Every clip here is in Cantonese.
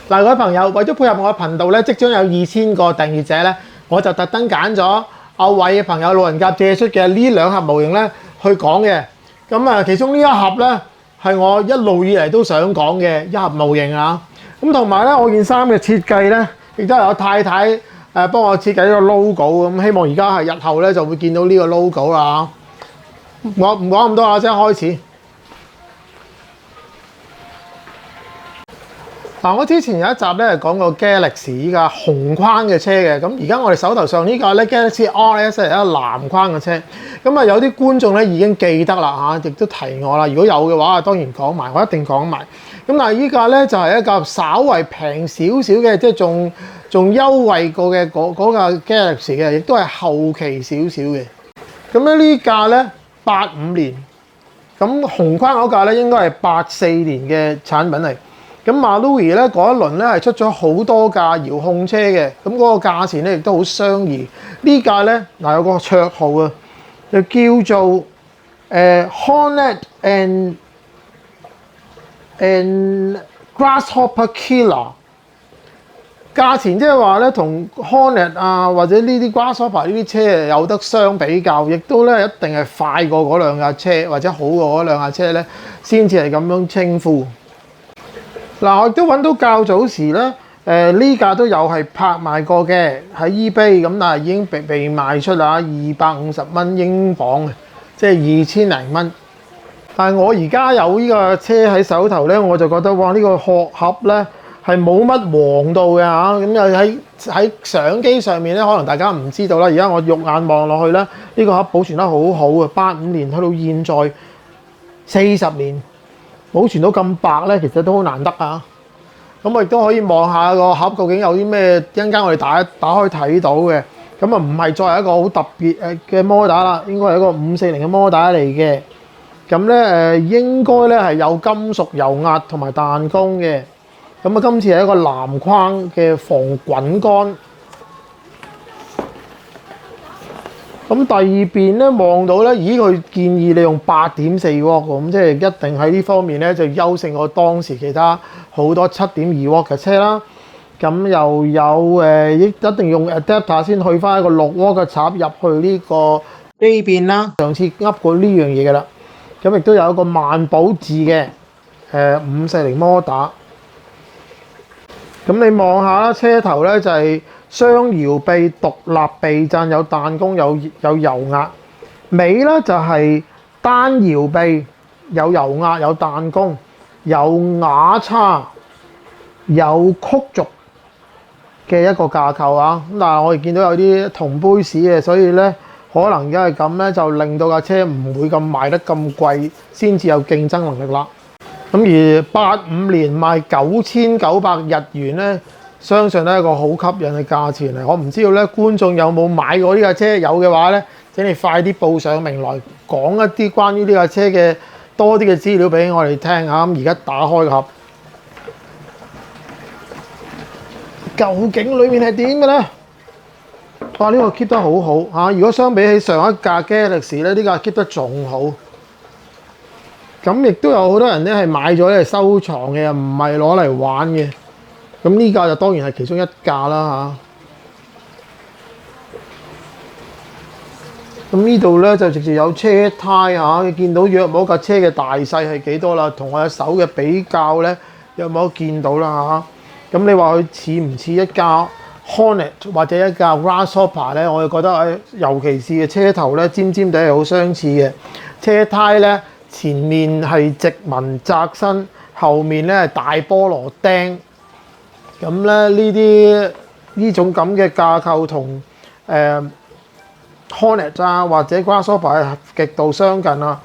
嗱，各位朋友，為咗配合我嘅頻道咧，即將有2000個訂閱者咧，我就特登揀咗阿偉嘅朋友路人甲借出嘅呢2盒模型咧去講嘅。咁啊，其中呢一盒咧係我一路以嚟都想講嘅一盒模型啊。咁同埋咧，我件衫嘅設計咧，亦都係我太太幫我設計咗個 logo。咁希望而家係日後咧就會見到呢個 logo 啦。我唔講咁多啦，即刻開始。我之前有一集咧講過 Galaxy 依架紅框嘅車嘅，咁而家我哋手頭上呢架咧 Galaxy RS 係一個藍框嘅車，咁啊有啲觀眾咧已經記得啦嚇，亦都提我啦。如果有嘅話，當然講埋，我一定講埋。咁但係依架咧就係一架稍為平少少嘅，即係仲優惠過嘅嗰架 Galaxy 嘅，亦都係後期少少嘅。咁咧呢架咧85年，咁紅框嗰架咧應該係84年嘅產品嚟。咁 Marui 咧嗰一輪咧係出咗好多架遙控車嘅，咁嗰個價錢咧亦都好相宜。呢架咧嗱有個綽號啊，就叫做Hornet and Grasshopper Killer。價錢即係話咧同 Hornet 啊或者呢啲 Grasshopper 呢啲車有得相比較，亦都咧一定係快過嗰兩架車或者好過嗰兩架車咧，先至係咁樣稱呼。嗱，我亦都揾到較早時咧，呢架都有係拍賣過嘅喺 eBay， 咁但係已經被賣出啦，250蚊英鎊嘅，即係2000零蚊。但係我而家有呢個車喺手頭咧，我就覺得哇，呢個殼盒咧係冇乜黃度嘅嚇，咁又喺相機上面咧，可能大家唔知道啦。而家我肉眼望落去咧，呢個盒保存得好好啊，85年去到現在40年。保存到咁白咧，其實都好難得啊！咁我亦都可以望下個盒究竟有啲咩，一陣間我哋打開睇到嘅。咁啊，唔係再係一個好特別嘅摩打啦，應該係一個540嘅摩打嚟嘅。咁咧應該咧係有金屬油壓同埋彈弓嘅。咁啊，今次係一個藍框嘅防滾桿。咁第二邊咧望到咧，咦佢建議你用8.4 W 喎，咁即係一定喺呢方面咧就優勝過當時其他好多7.2 W 嘅車啦。咁又有一定用 adapter 先去翻一個6 W 嘅插入去呢個機變啦。上次噏過呢樣嘢㗎啦。咁亦都有一個萬寶字嘅540摩打。咁你望下啦，車頭咧就係雙搖臂獨立避震，有彈弓有油壓。尾咧就係單搖臂，有油壓有彈弓，有瓦叉，有曲軸嘅一個架構啊。咁但係我哋見到有啲銅杯士嘅，所以咧可能因為咁咧就令到架車唔會咁賣得咁貴，先至有競爭能力啦。咁而85年賣9900日元咧，相信係一個好吸引嘅價錢嚟。我唔知道咧，觀眾有冇買過呢架車？有嘅話咧，請你快啲報上名來講一啲關於呢架車嘅多啲嘅資料俾我哋聽下。咁而家打開個盒，究竟裏面係點嘅咧？哇！呢個 keep 得好好嚇。如果相比起上一架 Galaxy 咧，呢架 keep 得仲好。咁亦都有好多人咧係買咗嚟收藏嘅，唔係攞嚟玩嘅。咁呢架就當然係其中一架啦嚇。咁呢度咧就直接有車胎嚇，你見到約摸架車嘅大細係幾多啦？同我嘅手嘅比較咧，有冇見到啦嚇？咁你話佢似唔似一架 Hornet 或者一架 Grasshopper 咧？我就覺得尤其是嘅車頭咧，尖尖地係好相似嘅。車胎咧，前面係直紋窄身，後面咧係大菠蘿釘。咁咧呢種咁嘅架構同Hornet 啊或者 Grasshopper 係極度相近啊！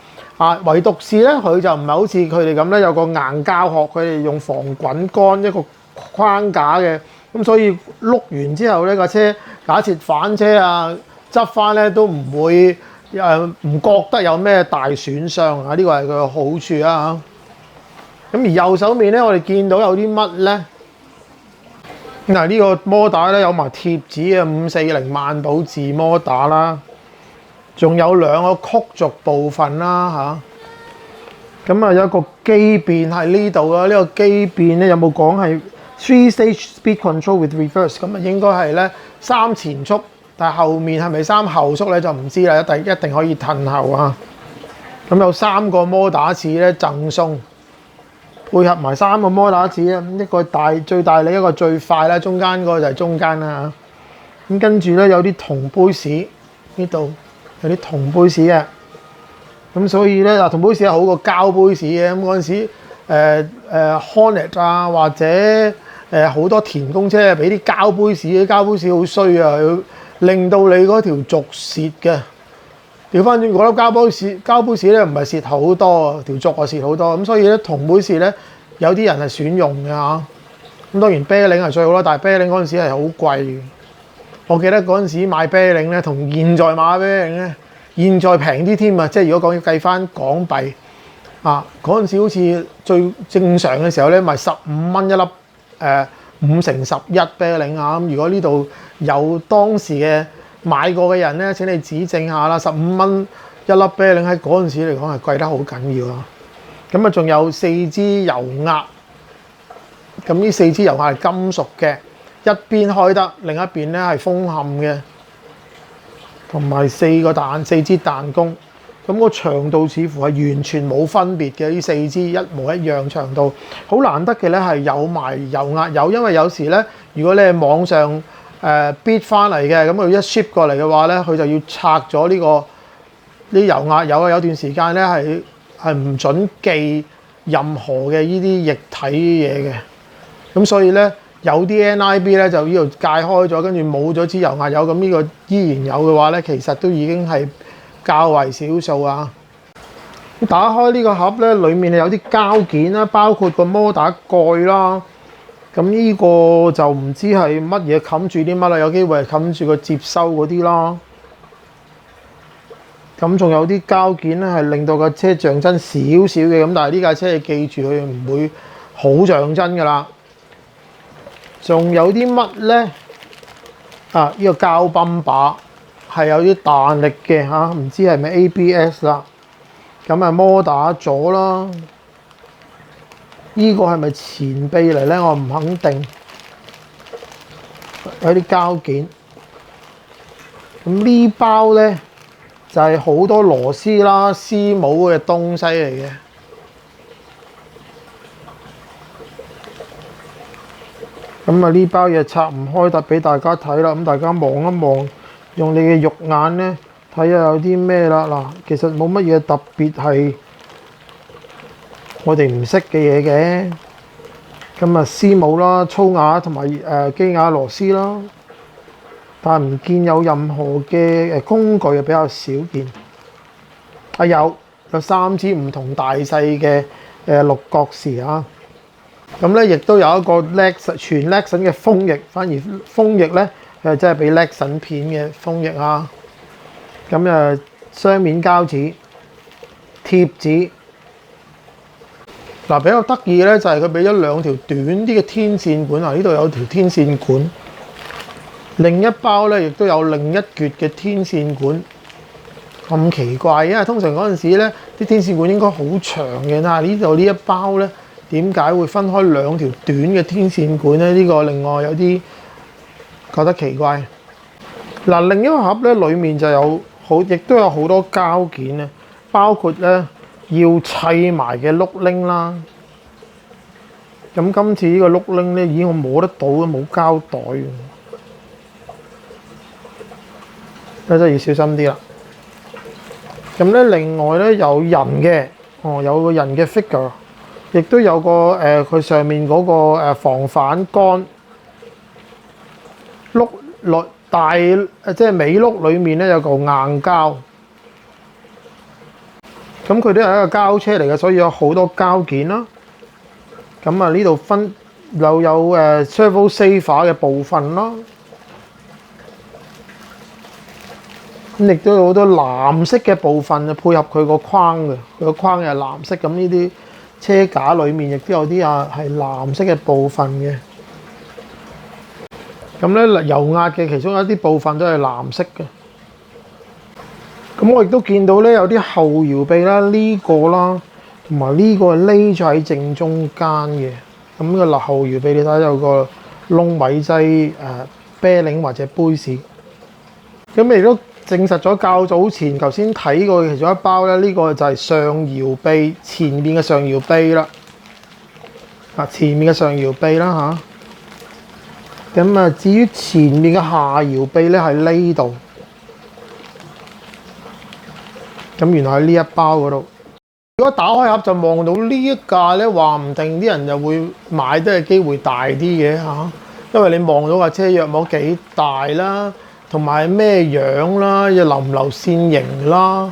唯獨是咧佢就唔係好似佢哋咁咧有個硬膠殼，佢哋用防滾桿一個框架嘅。咁所以碌完之後呢架車假設反車啊執翻咧都唔會唔覺得有咩大損傷啊！呢個係佢嘅好處啊！咁而右手面咧，我哋見到有啲乜咧？嗱，呢個摩打咧有埋貼紙嘅540萬寶字摩打啦，仲有2個曲軸部分啦嚇。咁啊有一個機變喺呢度啦，呢個機變咧有冇講係 3-stage speed control with reverse， 咁啊應該係咧3前速，但係後面係咪3後速咧就唔知啦，一定可以褪後啊。咁有3個摩打齒咧贈送，配合埋3個摩打齒啊，一個最大力，一個最快啦，中間嗰個就係中間啦嚇。咁跟住咧有啲銅杯士，呢度有啲銅杯士嘅，咁所以咧銅杯士係好過膠杯士嘅。咁嗰陣時Hornet 啊或者好多田工車俾啲膠杯士，啲膠杯士好衰啊，令到你嗰條軸蝕嘅。調翻轉嗰粒膠杯士咧，唔係蝕好多，條軸啊蝕好多。咁所以咧銅杯士咧有啲人係選用嘅嚇。咁當然啤領係最好啦，但係啤領嗰陣時係好貴嘅。我記得嗰陣時買啤領咧，同現在買啤領咧，現在平啲添啊！即係如果講要計翻港幣啊，嗰陣時好似最正常嘅時候咧，賣15蚊一粒5×11啤領啊！咁如果呢度有當時嘅買過嘅人咧，請你指正下啦，15蚊一粒啤領喺嗰陣時嚟講係貴得好緊要啊！咁啊，仲有4支油壓，咁呢4支油壓係金屬嘅，一邊開得，另一邊咧係封冚嘅，同埋4支彈弓。咁個長度似乎係完全冇分別嘅，呢4支一模一樣長度。好難得嘅咧係有埋油壓油，因為有時咧，如果你係網上bid 翻嚟嘅，咁佢一 ship 過嚟嘅話咧，佢就要拆咗呢油壓油啊。有段時間咧係唔準寄任何嘅呢啲液體嘢嘅，咁所以咧有啲 NIB 咧就呢度界開咗，跟住冇咗支油壓油，咁呢個依然有嘅話咧，其實都已經係較為少數啊。打開呢個盒咧，裡面有啲膠件啦，包括個摩打蓋啦。咁呢個就唔知係乜嘢冚住啲乜啦，有機會係冚住個接收嗰啲啦。咁仲有啲膠件咧，係令到個車像真少少嘅，咁但係呢架車你記住佢唔會好像真㗎啦。仲有啲乜咧？啊，呢個膠泵把係有啲彈力嘅嚇，唔知係咪 ABS 啦。咁啊摩打咗啦。呢個係咪前臂嚟咧？我唔肯定。有啲膠件。咁呢包咧就係好多螺絲啦、絲母嘅東西嚟嘅。咁啊呢包嘢拆唔開得俾大家睇啦。咁大家望一望，用你嘅肉眼咧睇下有啲咩啦。嗱，其實冇乜嘢特別係我哋唔識嘅嘢嘅。咁啊絲母啦、粗瓦同埋機瓦螺絲啦，但係唔見有任何嘅工具啊，比較少見。啊有3支唔同大細嘅六角匙啊。咁咧亦都有一個全 Lexan 嘅風翼，反而風翼咧真係俾 Lexan 片嘅風翼啊。咁雙面膠紙、貼紙。嗱，比較得意嘅咧就係佢俾咗2條短啲嘅天線管啊，呢度有條天線管。另一包咧亦都有另一橛嘅天線管。咁奇怪，因為通常嗰陣時咧啲天線管應該好長嘅，但係呢度呢一包咧點解會分開2條短嘅天線管咧？呢個另外有啲覺得奇怪。嗱，另一個盒咧裡面就亦都有好多膠件啊，包括咧要砌埋嘅碌鈴啦。咁今次呢個碌鈴咧，咦我摸得到嘅，冇膠袋嘅，真係要小心啲啦。咁咧另外咧有人嘅，有個人嘅 figure， 亦都有個佢上面嗰個防反桿碌大即係尾碌裡面咧有嚿硬膠。咁佢都係一個膠車嚟嘅，所以有好多膠件啦。咁啊呢度有servo saver 嘅部分啦。咁亦都有好多藍色嘅部分配合佢個框嘅，佢個框又係藍色。咁呢啲車架裡面亦都有啲係藍色嘅部分嘅。咁咧油壓嘅其中一啲部分都係藍色嘅。咁我亦都見到咧有啲後搖臂啦，呢個啦，同埋呢個係匿咗喺正中間嘅。咁個後搖臂你睇有個窿位擠啤令或者杯士。咁亦都證實咗較早前頭先睇過其中一包咧，呢個就係上搖臂前面嘅上搖臂啦。前面嘅上搖臂啦嚇。咁至於前面嘅下搖臂咧喺呢度。咁原來喺呢一包嗰度。如果打開盒就望到呢一架咧，話唔定啲人就會買得嘅機會大啲嘅嚇，因為你望到架車約莫幾大啦，同埋咩樣啦，又流唔流線型啦，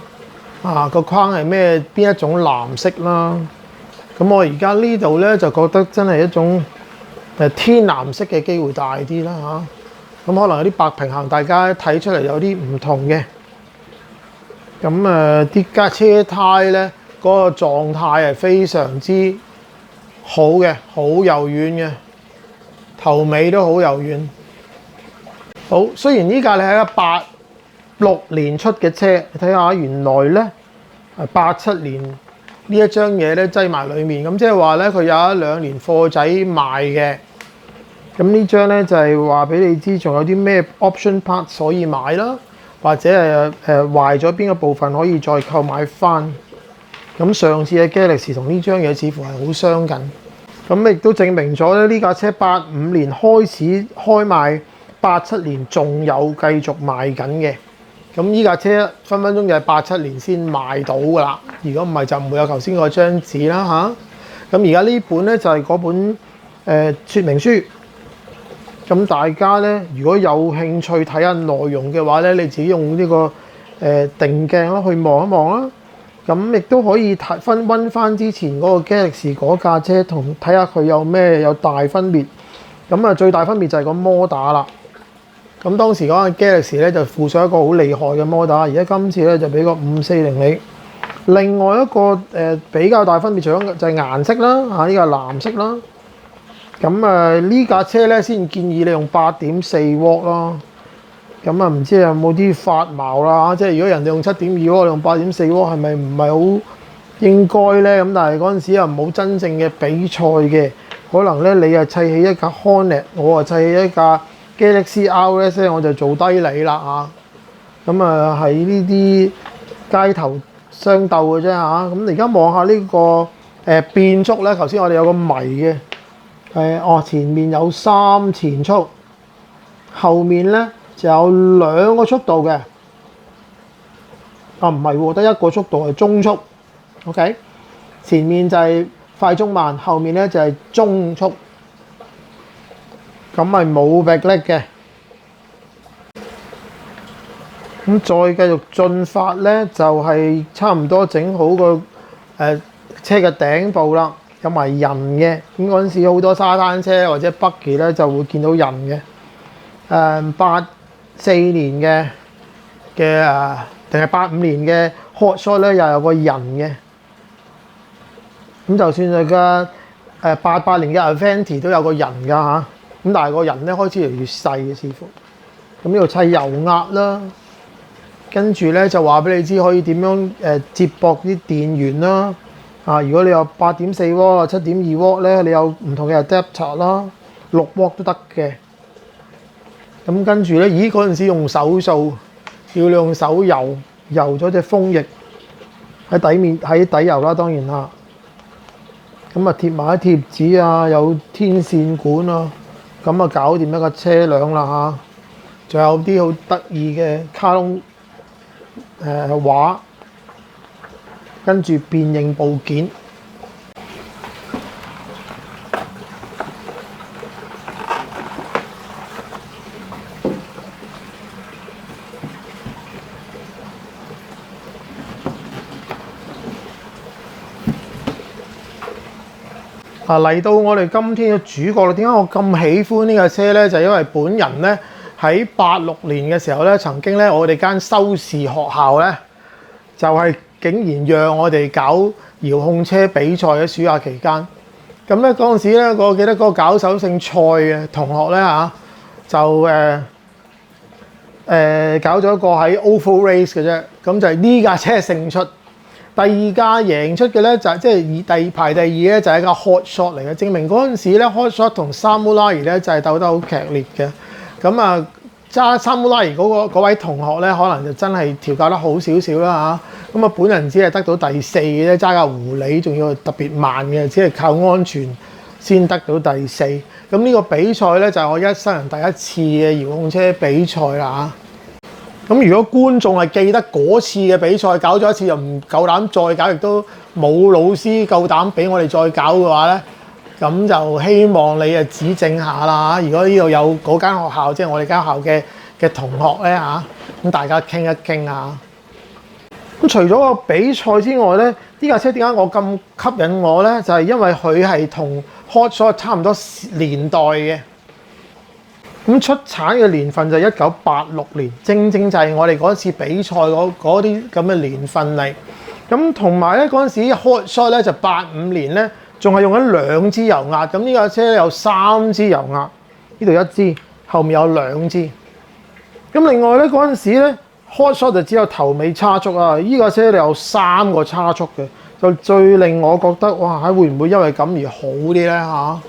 個框係邊一種藍色啦。咁我而家呢度咧就覺得真係一種天藍色嘅機會大啲啦嚇。咁可能有啲白平衡，大家睇出嚟有啲唔同嘅。咁啲架車胎咧。嗰個狀態係非常之好嘅，好柔軟嘅，頭尾都好柔軟。好，雖然呢架你係一86年出嘅車，你睇下原來咧係87年呢一張嘢咧擠埋裡面，咁即係話咧佢有1-2年貨仔賣嘅。咁呢張咧就係話俾你知，仲有啲咩 option part 可以買啦，或者係壞咗邊個部分可以再購買翻。咁上次嘅 Galaxy 同呢張嘢似乎係好相近，咁亦都證明咗咧呢架車85年開始開賣，87年仲有繼續賣緊嘅。咁呢架車分分鐘就係87年先賣到㗎啦。如果唔係就唔會有頭先嗰張紙啦嚇。咁而家呢本咧就係嗰本說明書。咁大家咧如果有興趣睇下內容嘅話咧，你自己用呢個定鏡啦去望一望啦。咁亦都可以溫翻之前嗰個 Galaxy 嗰架車，同睇下佢有大分別。咁最大分別就係個摩打啦。咁當時嗰架 Galaxy 咧就附上一個好厲害嘅摩打，而家今次咧就俾個5400你。另外一個比較大分別，除咗就係顏色啦，呢個係藍色啦。咁呢架車咧先建議你用8.4W咯。咁唔知有冇啲發毛啦？即係如果人哋用7.2W，你用8.4W，係咪唔係好應該咧？咁但係嗰陣時又冇真正嘅比賽嘅，可能咧你砌起一架 Hornet， 我砌起一架 Galaxy RS 咧，我就做低你啦嚇。咁喺呢啲街頭相鬥嘅啫嚇。咁而家望下呢個變速咧，頭先我哋有個謎嘅前面有3前速，後面咧就有2個速度嘅，唔係喎，得1個速度係中速 ，OK， 前面就係快中慢，後面咧就係中速，咁係冇迫力嘅。咁再繼續進發咧，就係差唔多整好個車嘅頂部啦，有埋人嘅。咁嗰陣時好多沙灘車或者 buggy 咧就會見到人嘅。84年嘅定係85年嘅 Hot Shot 咧，又有個人嘅。咁就算係個88年嘅 Avanti 都有個人㗎嚇。咁但係個人咧開始越嚟越細嘅似乎。咁呢度砌油壓啦，跟住咧就話俾你知可以點樣接駁啲電源啦。如果你有8.4W、7.2W 咧，你有唔同嘅 adapter 啦，6W 都得嘅。咁跟住咧，嗰陣時用手掃，要你用手油咗隻風翼喺底油啦，當然啦。咁貼埋啲貼紙啊，有天線管啊，咁搞掂一個車輛啦嚇。仲有啲好得意嘅卡通畫，跟住辨認部件。嚟到我哋今天嘅主角啦，點解我咁喜歡呢架車咧？就因為本人咧喺86年嘅時候咧，曾經咧我哋間修士學校咧，就係竟然讓我哋搞遙控車比賽喺暑假期間。咁咧嗰陣時咧，我記得嗰個搞手姓蔡嘅同學咧就搞咗一個喺 Oval Race 嘅啫。咁就係呢架車勝出。第二架贏出嘅咧就係即係排第二咧就係一架 Hot Shot 嚟嘅，證明嗰陣時咧 Hot Shot 同 Samurai 咧就係鬥得好劇烈嘅。咁啊揸 Samurai 嗰位同學咧，可能就真係調教得好少少啦嚇。咁啊，本人只係得到第4嘅啫，揸架狐狸仲要特別慢嘅，只係靠安全先得到第4。咁呢個比賽咧就係我一生人第一次嘅遙控車比賽啦嚇。咁如果觀眾係記得嗰次嘅比賽搞咗一次又唔夠膽再搞，亦都冇老師夠膽俾我哋再搞嘅話咧，咁就希望你啊指正下啦。如果呢度有嗰間學校，即係我哋間學校嘅同學咧嚇，咁大家傾一傾啊。咁除咗個比賽之外咧，呢架車點解我咁吸引我咧？就係因為佢係同 Hot Shot 差唔多年代嘅。咁出產嘅年份就係1986年，正正就係我哋嗰次比賽嗰啲咁嘅年份嚟。咁同埋咧嗰陣時 Hot Shot 咧就85年咧，仲係用緊2支油壓。咁呢架車有3支油壓，呢度1支，後面有2支。咁另外咧嗰陣時咧 Hot Shot 就只有頭尾差速啊，呢架車有3個差速嘅，就最令我覺得哇，會唔會因為咁而好啲咧嚇？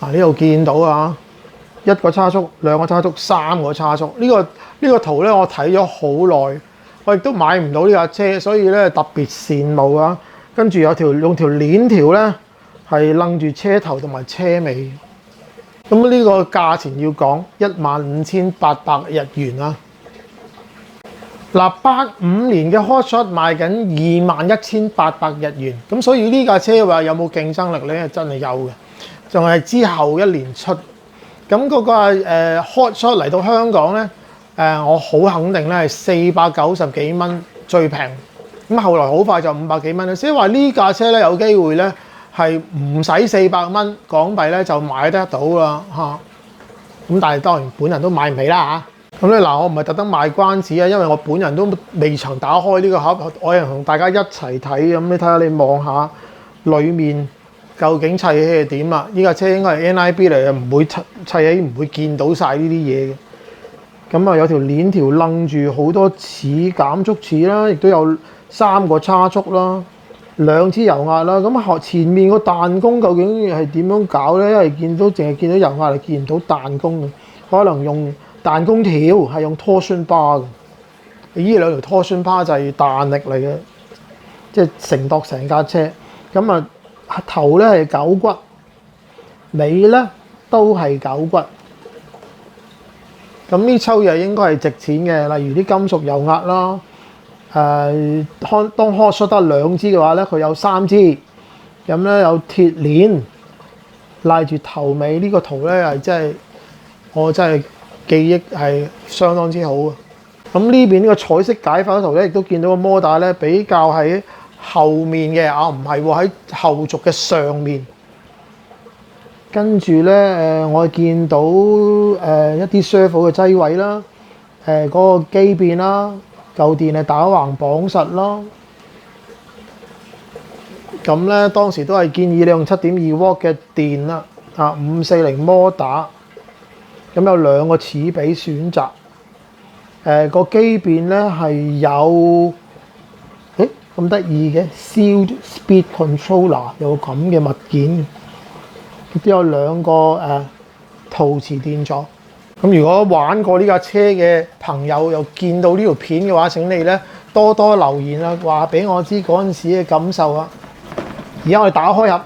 呢度見到啊！1個差速、2個差速、3個差速。呢個圖咧，我睇咗好耐，我亦都買唔到呢架車，所以咧特別羨慕啊！跟住用條鏈條咧，係掕住車頭同埋車尾。咁呢個價錢要講15,800日元啊！嗱，85年嘅 Hot Shot 賣緊21,800日元，咁所以呢架車話有冇競爭力咧？真係有嘅，仲係之後1年出。咁嗰個Hot Shot 嚟到香港咧，我好肯定咧係490幾蚊最平。咁後來好快就500幾蚊啦，所以話呢架車咧有機會咧係唔使400蚊港幣咧就買得到啦嚇。咁但係當然本人都買唔起啦嚇。咁咧嗱，我唔係特登賣關子啊，因為我本人都未曾打開呢個盒，我係同大家一齊睇。咁你睇下，你望下裡面。究竟砌起係點啊？呢架車應該係 NIB 嚟嘅，唔會砌起，唔會見到晒呢啲嘢嘅。咁啊，有條鏈條掕住好多齒減速齒啦，亦都有3個差速啦，2支油壓啦。咁前面個彈弓究竟係點樣搞咧？因為淨係見到油壓，嚟見唔到彈弓嘅，可能用彈弓條係用 torsion bar 嘅。呢2條 torsion bar 就係彈力嚟嘅，即係承托成架車。咁啊〜頭咧係9骨，尾咧都係9骨。咁呢抽嘢應該係值錢嘅，例如啲金屬油壓啦。當 Hot Shot 得2支嘅話咧，佢有3支。咁咧有鐵鏈拉住頭尾，呢個圖咧係真係我真係記憶係相當之好啊！咁呢邊呢個彩色解剖圖咧，亦都見到個摩打咧比較喺後面嘅啊，唔係喎，喺後續嘅上面。跟住咧我見到一啲 servo 嘅擠位啦，嗰個機變啦，舊電係打橫綁實啦。咁咧當時都係建議你用7.2W嘅電啦，啊540摩打。咁有2個齒比選擇。個機變咧係有。咁得意嘅 Sealed Speed Controller 有個咁嘅物件，亦都有2個陶瓷電座。咁如果玩過呢架車嘅朋友又見到呢條片嘅話，請你咧多多留言啦，話俾我知嗰陣時嘅感受啊！而家我哋打開盒，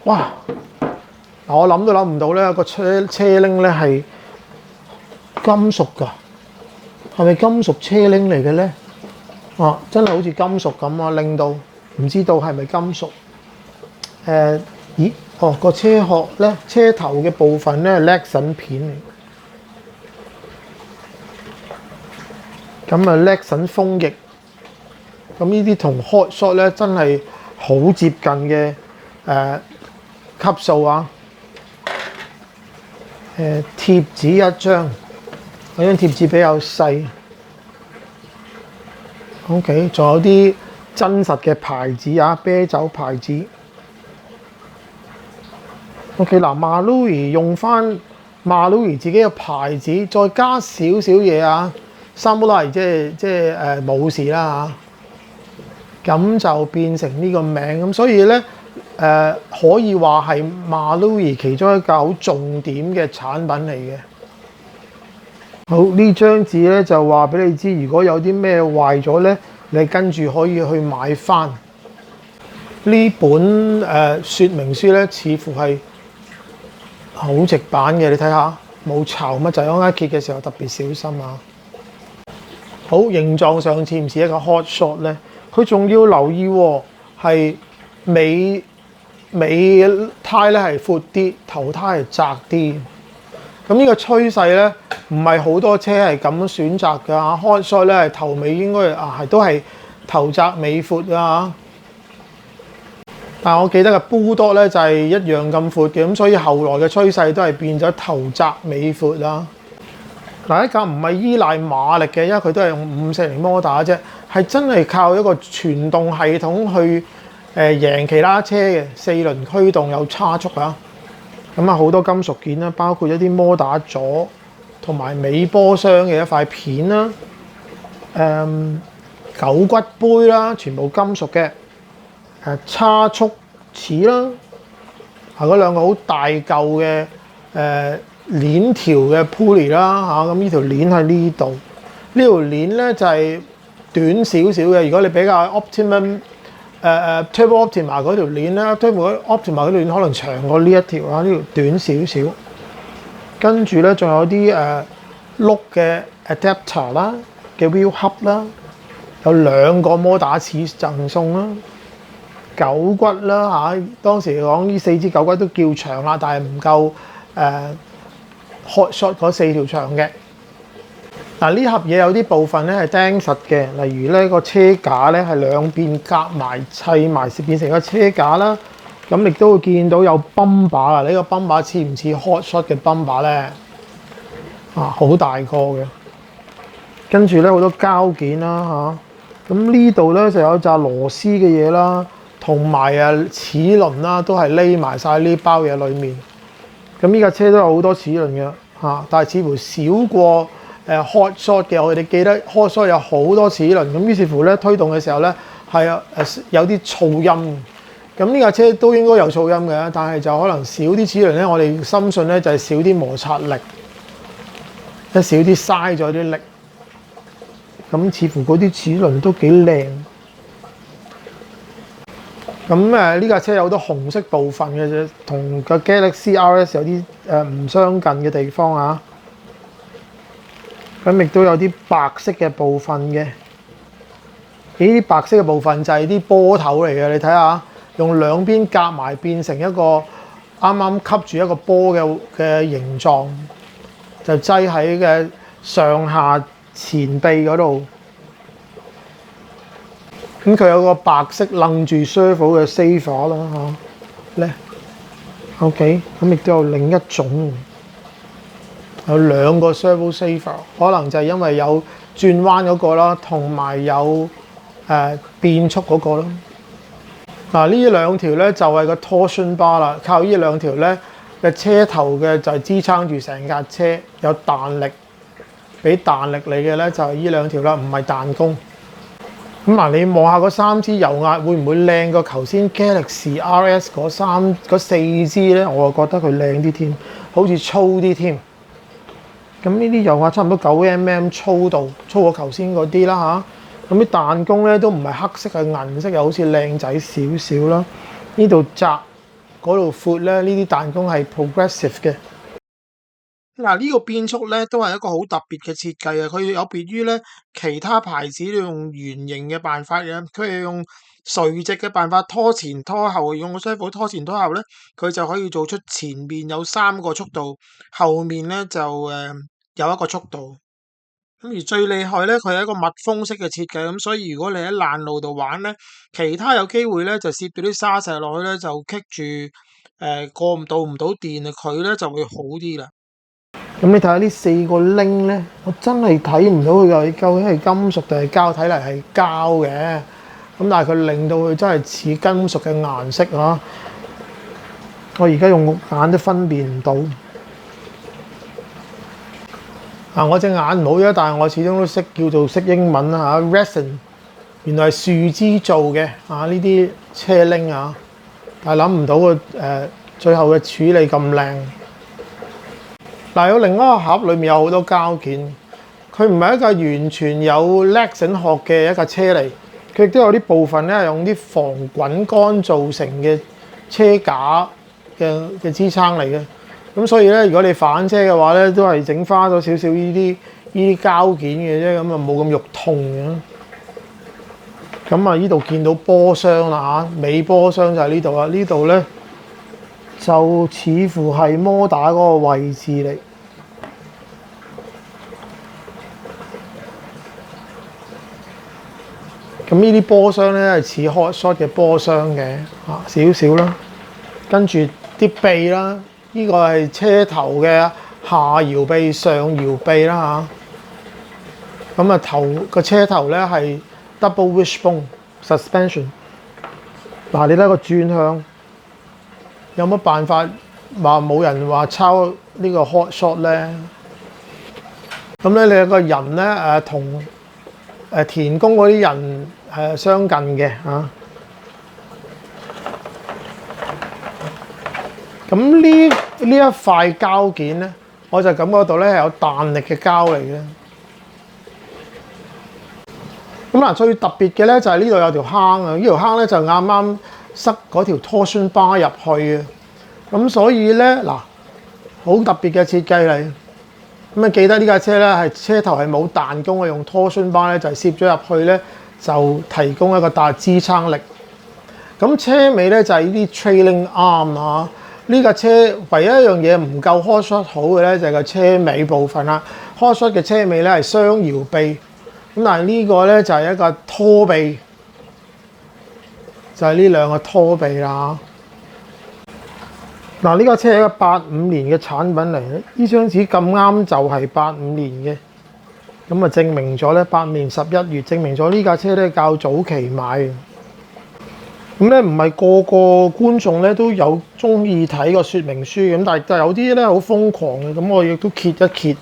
哇！嗱，我諗都諗唔到咧，個車鈴咧係金屬㗎，係咪金屬車鈴嚟嘅咧？真係好似金屬咁啊！令到唔知道係咪金屬？個車殼咧，車頭嘅部分咧係 Lexan 片嚟。咁啊 Lexan 風翼。咁呢啲同 Hot Shot 咧真係好接近嘅級數啊！貼紙一張，嗰張貼紙比較細。OK， 仲有啲真實嘅牌子啊，啤酒牌子。OK， 嗱，Marui 用翻 Marui 自己嘅牌子，再加少少嘢啊。Samurai 即係冇事啦咁就變成呢個名咁，所以咧可以話係 Marui 其中一個好重點嘅產品嚟嘅。好，呢張紙咧就話俾你知，如果有啲咩壞咗咧，你跟住可以去買翻。呢本說明書咧，似乎係好直版嘅，你睇下冇巢乜滯，我一揭嘅時候特別小心啊！好，形狀上似唔似一個 hot shot 咧？佢仲要留意喎，係尾胎咧係闊啲，頭胎係窄啲。咁呢個趨勢咧，唔係好多車係咁選擇㗎嚇。hot shot 咧係頭尾應該係都係頭窄尾闊㗎嚇。但係我記得嘅 Bulldog 咧就係一樣咁闊嘅，咁所以後來嘅趨勢都係變咗頭窄尾闊啦。嗱，一架唔係依賴馬力嘅，因為佢都係用540摩打啫，係真係靠一個傳動系統去贏其他車嘅4輪驅動有差速啊。咁啊好多金屬件啦，包括一啲摩打座同埋尾波箱嘅一塊片啦，狗骨杯啦，全部金屬嘅。差速齒啦，嗰兩個好大嚿嘅鏈條嘅 pulley 啦嚇，咁呢條鏈喺呢度，呢條鏈咧就係短少少嘅。如果你比較 Optimum Turbo Optima 嗰條鏈咧 ，Turbo Optima 嗰條鏈可能長過呢一條啊，呢條短少少。跟住咧仲有啲轆嘅 adapter 啦嘅 wheel hub 啦，有2個摩打齒贈送啦。狗骨啦嚇，當時講呢4支狗骨都叫長啦，但係唔夠hot shot 嗰4條長嘅。嗱，呢盒嘢有啲部分咧係釘實嘅，例如咧個車架咧係兩邊夾埋砌埋變成個車架啦。咁亦都會見到有泵把啊，呢個泵把似唔似 hot shot 嘅泵把咧？好大個嘅。跟住咧好多膠件啦嚇，咁呢度咧就有紮螺絲嘅嘢啦。同埋齒輪啦，都係匿埋晒呢包嘢裏面。咁呢架車都有好多齒輪嘅嚇，但係似乎少過hot shot 嘅。我哋記得 hot shot 有好多齒輪，咁於是乎咧推動嘅時候咧係有啲噪音。咁呢架車都應該有噪音嘅，但係就可能少啲齒輪咧。我哋深信咧就係少啲摩擦力，少啲嘥咗啲力。咁似乎嗰啲齒輪都幾靚。咁呢架車有好多紅色部分嘅啫，同個 Galaxy RS 有啲唔相近嘅地方啊。咁亦都有啲白色嘅部分嘅，呢啲白色嘅部分就係啲波頭嚟嘅。你睇下，用兩邊夾埋變成一個啱啱吸住一個波嘅形狀，就擠喺嘅上下前臂嗰度。咁佢有個白色楞住 servo 嘅 saver 啦嚇咧 ，OK， 咁亦都有另一種，有2個 servo saver， 可能就係因為有轉彎嗰個啦，同埋有變速嗰個啦。嗱，呢兩條咧就係個 torsion bar 啦，靠呢兩條咧嘅車頭嘅就係支撐住成架車，有彈力，俾彈力你嘅咧就係呢兩條啦，唔係彈弓。咁嗱，你望下嗰3支油壓會唔會靚過頭先 Galaxy RS 嗰4支咧？我就覺得佢靚啲添，好似粗啲添。咁呢啲油壓差唔多9mm 粗度，粗過頭先嗰啲啦嚇。咁啲彈弓咧都唔係黑色，係銀色，又好似靚仔少少啦。呢度窄，嗰度闊咧，呢啲彈弓係 progressive 嘅。嗱，呢個變速咧都係一個好特別嘅設計啊！佢有別於咧其他牌子用圓形嘅辦法嘅，佢係用垂直嘅辦法拖前拖後，用個 servo 拖前拖後咧，佢就可以做出前面有3個速度，後面咧就有1個速度。咁而最厲害咧，佢係一個密封式嘅設計，咁所以如果你喺爛路度玩咧，其他有機會咧就攝到啲沙石落去咧，就棘住過唔到電啊，佢咧就會好啲啦。咁你睇下呢4個鈴咧，我真係睇唔到佢究竟係金屬定係膠，睇嚟係膠嘅。咁但係佢令到佢真係似金屬嘅顏色啊！我而家用眼都分辨唔到。我隻眼唔好啫，但係我始終都識叫做識英文啦嚇。原來係樹枝做嘅啊！呢啲車鈴啊，但係諗唔到個最後嘅處理咁靚。嗱，有另一個盒，裏面有好多膠件。佢唔係一架完全有 Lexan 殼嘅一架車嚟，佢亦都有啲部分咧係用啲防滾乾造成嘅車架嘅支撐嚟嘅。咁所以咧，如果你反車嘅話咧，都係整花咗少少呢啲膠件嘅啫，咁啊冇咁肉痛嘅。咁啊，呢度見到波箱啦嚇，尾波箱就係呢度啦。呢度咧就似乎係摩打嗰個位置嚟。咁呢啲波箱咧係似 hot shot 嘅波箱嘅少少啦。跟住啲臂啦，呢個係車頭嘅下搖臂、上搖臂啦嚇。咁啊個車頭咧係 double wishbone suspension。嗱，你睇個轉向，有乜辦法話冇人話抄呢個 hot shot 咧？咁咧，你有個人咧同田工嗰啲人相近嘅嚇。咁呢一塊膠件咧，我就感覺到咧係有彈力嘅膠嚟嘅。咁嗱，最特別嘅咧就係呢度有條坑啊！呢條坑咧就啱啱塞嗰條 torsion bar 入去啊。咁所以咧嗱，好特別嘅設計嚟。咁啊，記得呢架車咧係車頭係冇彈弓嘅，用 torsion bar 咧就係攝咗入去咧，就提供一個大支撐力。咁車尾咧就係呢啲 trailing arm 啊。呢架車唯一一樣嘢唔夠 hot shot 好嘅咧，就係個車尾部分啦。hot shot 嘅車尾咧係雙搖臂，咁但係呢個咧就係一個拖臂，就係呢兩個拖臂啦。嗱，呢架車係一個85年嘅產品嚟嘅，呢張紙咁啱就係85年嘅，咁啊證明咗咧85年11月，證明咗呢架車咧較早期買嘅。咁咧唔係個個觀眾咧都有中意睇個說明書咁，但係有啲咧好瘋狂嘅，咁我亦都揭一揭。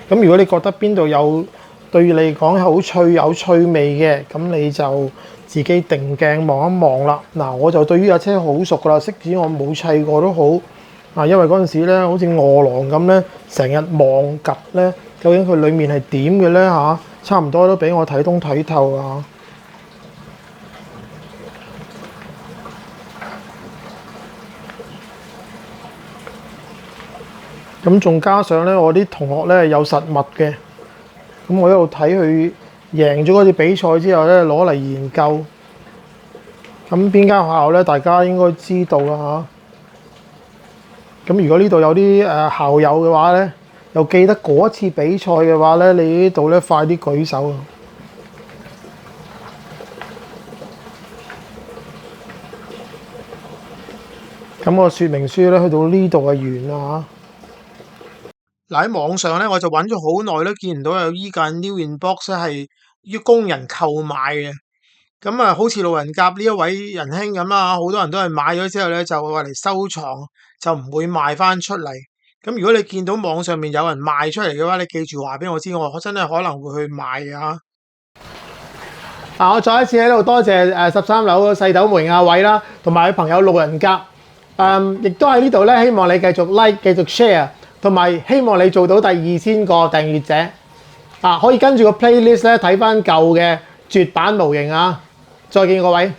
咁如果你覺得邊度有對你嚟講好有趣味嘅，咁你就自己定鏡望一望啦。嗱，我就對於架車好熟噶啦，即使我冇砌過都好。因為嗰陣時咧好似餓狼咁咧，成日望及咧，究竟佢裡面係點嘅咧嚇？差唔多都俾我睇通睇透啊！咁仲加上咧，我啲同學咧有實物嘅，咁我一路睇佢贏咗嗰次比賽之後咧，攞嚟研究。咁邊間學校咧？大家應該知道啦嚇。咁如果呢度有啲校友嘅話咧，又記得嗰次比賽嘅話咧，你呢度咧快啲舉手啊！咁個說明書咧去到呢度就完啦嚇。嗱，喺網上咧，我就揾咗好耐都見唔到有依架 New In Box 咧係於工人購買嘅。咁啊，好似路人甲呢一位仁兄咁啦，好多人都係買咗之後咧就話嚟收藏，就唔會賣翻出嚟。咁如果你見到網上面有人賣出嚟嘅話，你記住話俾我知，我真係可能會去買嘅。我再一次喺度多謝13樓細斗門阿偉啦，同埋佢朋友路人甲。亦都喺呢度咧，希望你繼續 like、繼續 share。同埋希望你做到第2000個訂閱者，可以跟住個 playlist 咧睇翻舊嘅絕版模型啊！再見各位。